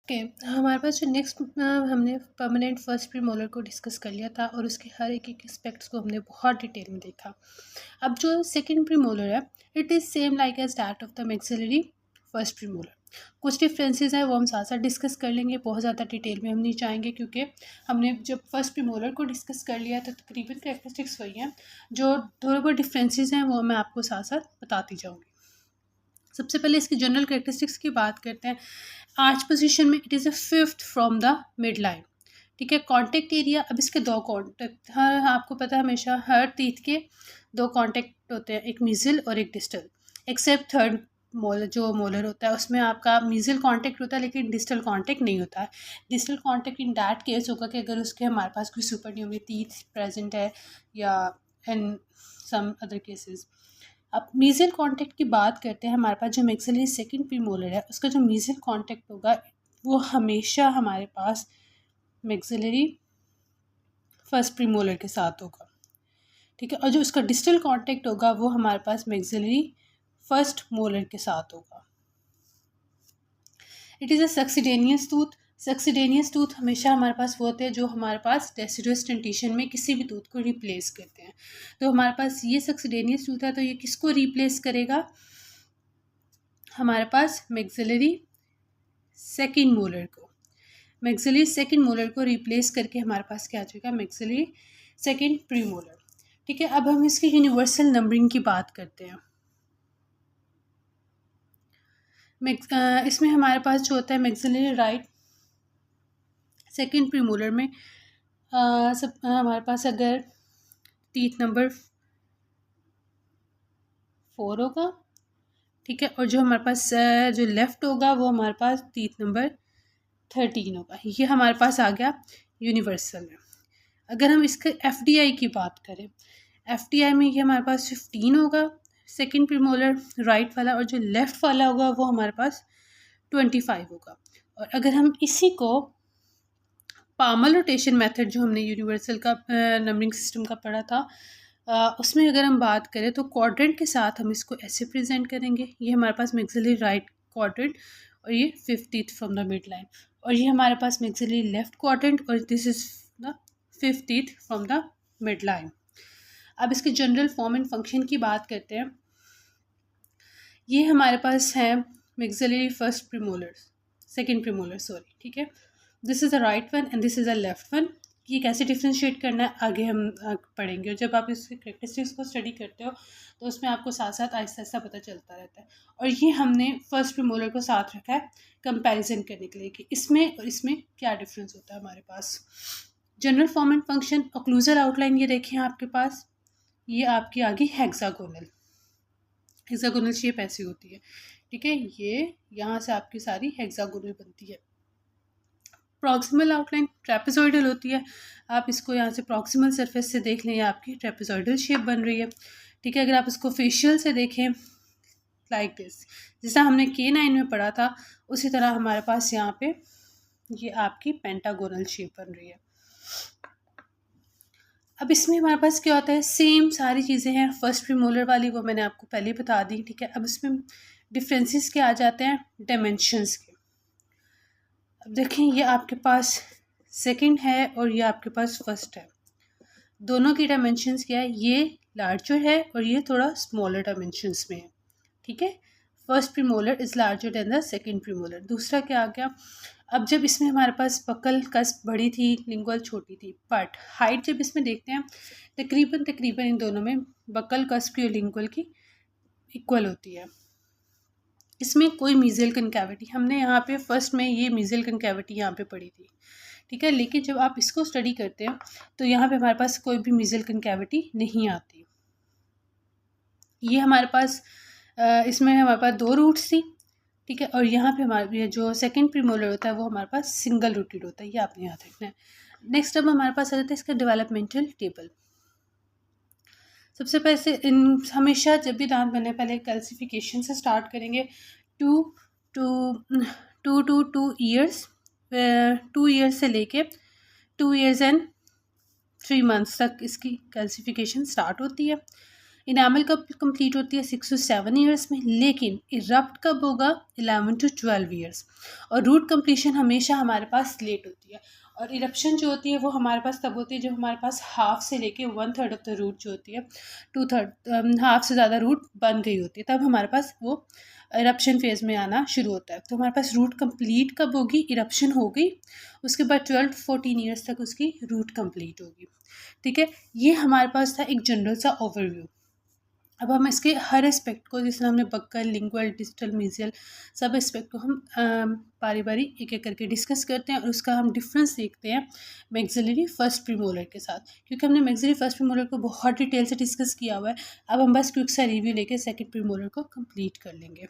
Okay. हमारे पास जो next हमने परमानेंट फर्स्ट प्रीमोलर को डिस्कस कर लिया था और उसके हर एक एस्पेक्ट्स को हमने बहुत डिटेल में देखा। अब जो सेकंड प्रीमोलर है, it is same like as that of the maxillary first premolar. कुछ डिफरेंसेस हैं वो हम साथ साथ डिस्कस कर लेंगे, बहुत ज़्यादा डिटेल में हम नहीं जाएंगे क्योंकि हमने जब फर्स्ट प्रीमोलर को डिस्कस कर लिया तो तकरीबन कैरेक्टरिस्टिक्स वही हैं। जो थोड़े बहुत डिफरेंसेस हैं वो मैं आपको साथ साथ बताती जाऊँगी। सबसे पहले इसकी जनरल कैरेक्टरिस्टिक्स की बात करते हैं। आर्च पोजीशन में it is a fifth from the mid line. ठीक है। कॉन्टेक्ट एरिया, अब इसके दो कॉन्टेक्ट, हर आपको पता है हमेशा हर टीथ के दो कॉन्टेक्ट होते हैं, एक मीजल और एक डिस्टल। एक्सेप्ट थर्ड मोलर, जो मोलर होता है उसमें आपका मीजल कॉन्टेक्ट होता है लेकिन डिस्टल कॉन्टेक्ट नहीं होता है। Distal contact in that case होगा कि अगर उसके हमारे पास कोई सुपरन्यूमरी टीथ प्रेजेंट है या इन सम अदर केसेस। अब मीजल कॉन्टेक्ट की बात करते हैं। हमारे पास जो मैक्सिलरी सेकंड प्रीमोलर है उसका जो मीजल कॉन्टेक्ट होगा वो हमेशा हमारे पास मैक्सिलरी फर्स्ट प्रीमोलर के साथ होगा। ठीक है। और जो उसका डिस्टल कॉन्टेक्ट होगा वो हमारे पास मैक्सिलरी फर्स्ट मोलर के साथ होगा। It is a succedaneous tooth. Succedaneous tooth हमेशा हमारे पास वो होते हैं जो हमारे पास डेसिडुअस डेंटिशन में किसी भी टूथ को रिप्लेस करते हैं। तो हमारे पास ये सक्सीडेनियस टूथ है तो ये किसको रिप्लेस करेगा? हमारे पास मैक्सिलरी सेकंड मोलर को। मैक्सिलरी सेकंड मोलर को रिप्लेस करके हमारे पास क्या आ जाएगा? Maxillary second premolar. ठीक है। अब हम इसकी यूनिवर्सल नंबरिंग की बात करते हैं। इसमें हमारे पास जो होता है मैक्सिलरी राइट सेकंड प्रीमोलर में हमारे पास अगर टीथ नंबर 4 होगा। ठीक है। और जो हमारे पास जो लेफ़्ट होगा वो हमारे पास टीथ नंबर 13 होगा। ये हमारे पास आ गया यूनिवर्सल में। अगर हम इसके एफडीआई की बात करें, एफडीआई में ये हमारे पास 15 होगा सेकंड प्रीमोलर राइट वाला, और जो लेफ़्ट वाला होगा वो हमारे पास 25 होगा। और अगर हम इसी को पामल रोटेशन मेथड जो हमने यूनिवर्सल का नंबरिंग सिस्टम का पढ़ा था, उसमें अगर हम बात करें तो क्वाड्रेंट के साथ हम इसको ऐसे प्रेजेंट करेंगे। ये हमारे पास मैक्सिलरी राइट क्वाड्रेंट और ये 50th from the mid line, और ये हमारे पास मैक्सिलरी लेफ्ट क्वाड्रेंट और this is the 50th from the mid line. अब इसके जनरल फॉर्म एंड फंक्शन की बात करते हैं। ये हमारे पास है maxillary first premolar second premolar, sorry. ठीक है। This is a right one and this is a left one. ये कैसे डिफ्रेंशिएट करना है आगे हम पढ़ेंगे, और जब आप इसके कैरेक्टरिस्टिक्स को स्टडी करते हो तो उसमें आपको साथ साथ आहिस्ता आहिस्ता पता चलता रहता है। और ये हमने फर्स्ट प्रीमोलर को साथ रखा है कंपैरिजन करने के लिए कि इसमें और इसमें क्या डिफरेंस होता है हमारे पास। General form and function, occlusal outline ये देखें आपके पास, ये आपकी आ गई हेक्सागोनल। हेक्सागोनल शेप ऐसी होती है। ठीक है। ये यहाँ से आपकी सारी हेक्सागोनल बनती है। प्रॉक्सिमल आउटलाइन ट्रेपेजॉइडल होती है। आप इसको यहाँ से प्रॉक्सिमल सरफेस से देख लें, ये आपकी ट्रेपेजॉइडल शेप बन रही है। ठीक है। अगर आप इसको फेशियल से देखें लाइक दिस, जैसा हमने K9 में पढ़ा था उसी तरह हमारे पास यहाँ पे ये आपकी पेंटागोनल शेप बन रही है। अब इसमें हमारे पास क्या होता है, सेम सारी चीज़ें हैं। फर्स्ट प्रीमोलर वाली वो मैंने आपको पहले बता दी। ठीक है। अब इसमें डिफरेंसेस क्या आ जाते हैं? डायमेंशंस के। अब देखें ये आपके पास सेकंड है और ये आपके पास फर्स्ट है। दोनों की डायमेंशंस क्या है? ये लार्जर है और ये थोड़ा स्मॉलर डायमेंशंस में है। ठीक है। First premolar is larger than the second premolar. दूसरा क्या आ गया? अब जब इसमें हमारे पास बकल कस्प बड़ी थी, लिंगुअल छोटी थी, बट हाइट जब इसमें देखते हैं तकरीबन तकरीबन इन दोनों में बकल कस्प की और लिंगुअल की इक्वल होती है। इसमें कोई मीजल कनकैविटी, हमने यहाँ पे फर्स्ट में ये मीजल कनकैविटी यहाँ पे पढ़ी थी। ठीक है। लेकिन जब आप इसको स्टडी करते हैं तो यहाँ पे हमारे पास कोई भी मीजल कनकैविटी नहीं आती। ये हमारे पास इसमें हमारे पास 2 रूट्स थी। ठीक है। और यहाँ पे हमारे जो सेकंड प्रीमोलर होता है वो हमारे पास सिंगल रूटेड होता है, ये आपने याद रखना है। नेक्स्ट अब हमारे पास आ जाता है इसका डेवलपमेंटल टेबल। सबसे पहले इन हमेशा जब भी दांत बनने पहले कैल्सिफिकेशन से स्टार्ट करेंगे। 2 ईयर्स 2 ईयर्स से लेके 2 ईयर्स एंड 3 मंथ्स तक इसकी कैल्सिफिकेशन स्टार्ट होती है। इनामल कब कंप्लीट होती है 6 to 7 ईयर्स में, लेकिन इरप्ट कब होगा 11 to 12 ईयर्स। और रूट कंप्लीशन हमेशा हमारे पास लेट होती है। और इरप्शन जो होती है वो हमारे पास तब होती है जब हमारे पास हाफ से लेके 1/3 ऑफ द रूट जो होती है 2/3 हाफ से ज़्यादा रूट बन गई होती है, तब हमारे पास वो इरप्शन फेज़ में आना शुरू होता है। तो हमारे पास रूट कंप्लीट कब होगी, इरप्शन हो गई उसके बाद 12 to 14 ईयर्स तक उसकी रूट कंप्लीट होगी। ठीक है, ये हमारे पास था एक जनरल सा ओवरव्यू। अब हम इसके हर एस्पेक्ट को, जैसे हमने बक्कल, लिंगुअल, डिजिटल, मीजियल, सब एस्पेक्ट को हम बारी बारी एक एक करके डिस्कस करते हैं और उसका हम डिफरेंस देखते हैं मैक्सिलरी फर्स्ट प्रीमोलर के साथ, क्योंकि हमने मैक्सिलरी फर्स्ट प्रीमोलर को बहुत डिटेल से डिस्कस किया हुआ है। अब हम बस क्विक सा रिव्यू लेके सेकंड प्रीमोलर को कंप्लीट कर लेंगे।